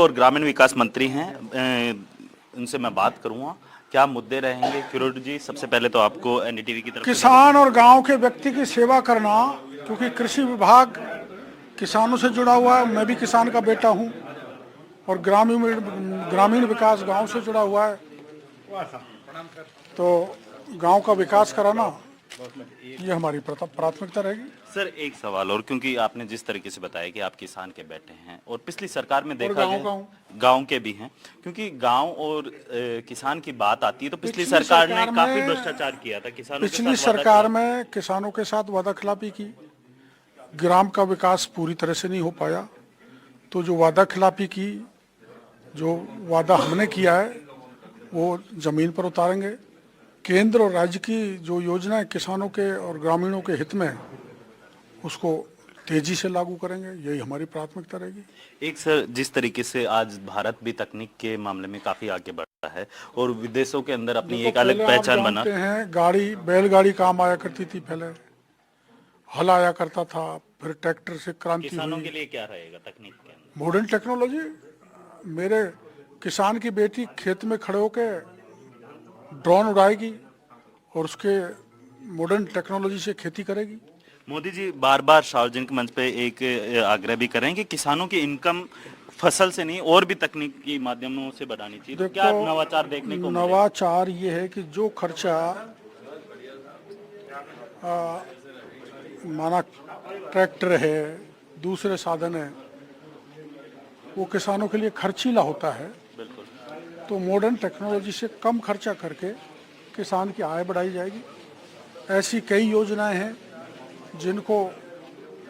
और ग्रामीण विकास मंत्री हैं, उनसे मैं बात करूंगा। क्या मुद्दे रहेंगे किरोड़ जी? सबसे पहले तो आपको एनडीटीवी की तरफ से किसान और गांव के व्यक्ति की सेवा करना, क्योंकि कृषि विभाग किसानों से जुड़ा हुआ है। मैं भी किसान का बेटा हूं और ग्रामीण विकास गांव से जुड़ा हुआ है। तो गांव का विकास कराना ये हमारी प्राथमिकता रहेगी। सर एक सवाल और, क्योंकि आपने जिस तरीके से बताया कि आप किसान के बेटे हैं और पिछली सरकार में देखा गया गांव के भी हैं, क्योंकि गांव और किसान की बात आती है तो पिछली सरकार ने काफी भ्रष्टाचार किया था किसानों के साथ। पिछली सरकार में किसानों के साथ वादा खिलाफी की, ग्राम का विकास पूरी तरह से नहीं हो पाया। तो जो वादा खिलाफी की, जो वादा हमने किया है वो जमीन पर उतारेंगे। केंद्र और राज्य की जो योजनाएं किसानों के और ग्रामीणों के हित में है, उसको तेजी से लागू करेंगे। यही हमारी प्राथमिकता रहेगी। एक सर, जिस तरीके से आज भारत भी तकनीक के मामले में काफी आगे बढ़ रहा है और विदेशों के अंदर अपनी एक अलग पहचान बना हैं। गाड़ी, बैलगाड़ी काम आया करती थी, पहले हल आया करता था, फिर ट्रैक्टर से क्रांति हुई। किसानों के लिए क्या रहेगा तकनीक के अंदर? Modern technology. मेरे किसान की बेटी खेत में खड़े होकर ड्रोन उड़ाएगी और उसके मॉडर्न टेक्नोलॉजी से खेती करेगी। मोदी जी बार बार सार्वजनिक मंच पे एक आग्रह भी कर रहे हैं कि किसानों की इनकम फसल से नहीं और भी तकनीक के माध्यमों से बढ़ानी चाहिए। तो क्या नवाचार देखने को मिलेगा? नवाचार ये है कि जो खर्चा माना ट्रैक्टर है, दूसरे साधन है, वो किसानों के लिए खर्चीला होता है। तो मॉडर्न टेक्नोलॉजी से कम खर्चा करके किसान की आय बढ़ाई जाएगी। ऐसी कई योजनाएं हैं जिनको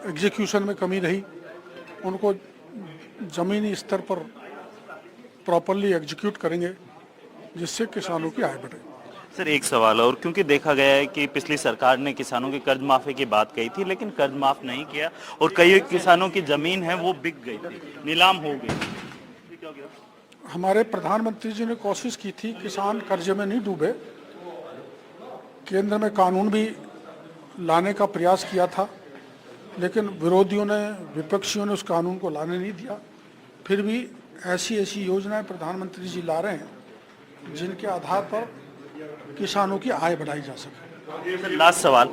एग्जीक्यूशन में कमी रही, उनको ज़मीनी स्तर पर प्रॉपरली एग्जीक्यूट करेंगे, जिससे किसानों की आय बढ़े। सर एक सवाल और, क्योंकि देखा गया है कि पिछली सरकार ने किसानों के कर्ज माफी की बात कही थी, लेकिन कर्ज माफ नहीं किया और कई किसानों की जमीन है वो बिक गई थी, नीलाम हो गई। हमारे प्रधानमंत्री जी ने कोशिश की थी किसान कर्जे में नहीं डूबे। केंद्र में कानून भी लाने का प्रयास किया था, लेकिन विरोधियों ने, विपक्षियों ने उस कानून को लाने नहीं दिया। फिर भी ऐसी ऐसी योजनाएं प्रधानमंत्री जी ला रहे हैं जिनके आधार पर किसानों की आय बढ़ाई जा सके। लास्ट सवाल,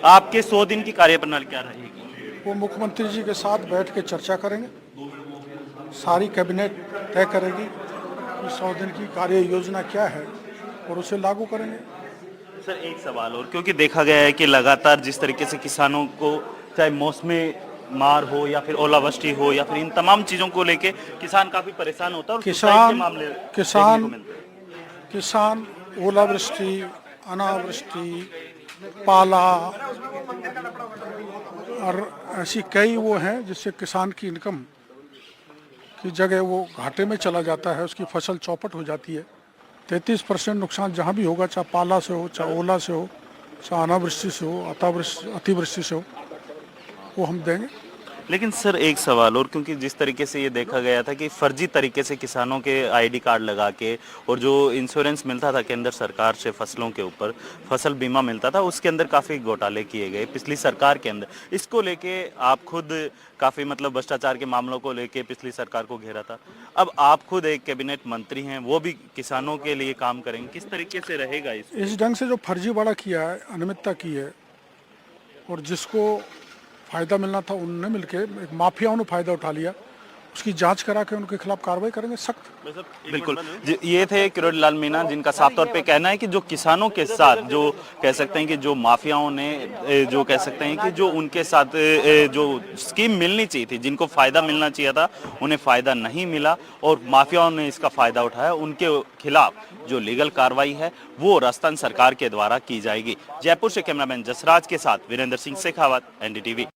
आपके 100 दिन की कार्यप्रणाली क्या रहेगी? वो मुख्यमंत्री जी के साथ बैठ के चर्चा करेंगे, सारी कैबिनेट तय करेगी कि 100 दिन की कार्य योजना क्या है और उसे लागू करेंगे। सर एक सवाल और, क्योंकि देखा गया है कि लगातार जिस तरीके से किसानों को चाहे मौसमी मार हो या फिर ओलावृष्टि हो या फिर इन तमाम चीजों को लेके किसान काफी परेशान होता है और किसान ओलावृष्टि, अनावृष्टि, पाला और ऐसी कई वो हैं जिससे किसान की इनकम की जगह वो घाटे में चला जाता है, उसकी फसल चौपट हो जाती है। 33% नुकसान जहाँ भी होगा, चाहे पाला से हो, चाहे ओला से हो, चाहे अनावृष्टि से हो, अतिवृष्टि से हो, वो हम देंगे। लेकिन सर एक सवाल और, क्योंकि जिस तरीके से ये देखा गया था कि फर्जी तरीके से किसानों के आईडी कार्ड लगा के और जो इंश्योरेंस मिलता था केंद्र सरकार से फसलों के ऊपर, फसल बीमा मिलता था, उसके अंदर काफ़ी घोटाले किए गए पिछली सरकार के अंदर। इसको लेके आप खुद काफ़ी भ्रष्टाचार के मामलों को लेके पिछली सरकार को घेरा था। अब आप खुद एक कैबिनेट मंत्री हैं, वो भी किसानों के लिए काम करेंगे, किस तरीके से रहेगा इस ढंग से जो फर्जीवाड़ा किया है, अनियमितता की है और जिसको फायदा मिलना था उनने मिलके, एक माफियाओं ने फायदा उठा लिया, उसकी जांच करा के उनके खिलाफ कार्रवाई करेंगे सख्त। बिल्कुल। ये थे किरोड़ी लाल मीणा, जिनका साफ तौर पे कहना है कि जो किसानों के साथ जो कह सकते हैं कि जो माफियाओं ने, जो कह सकते हैं कि जो उनके साथ जो स्कीम मिलनी चाहिए थी, जिनको फायदा मिलना चाहिए था, उन्हें फायदा नहीं मिला और माफियाओं ने इसका फायदा उठाया, उनके खिलाफ जो लीगल कार्रवाई है वो राजस्थान सरकार के द्वारा की जाएगी। जयपुर से कैमरामैन जसराज के साथ वीरेंद्र सिंह शेखावत, एनडीटीवी।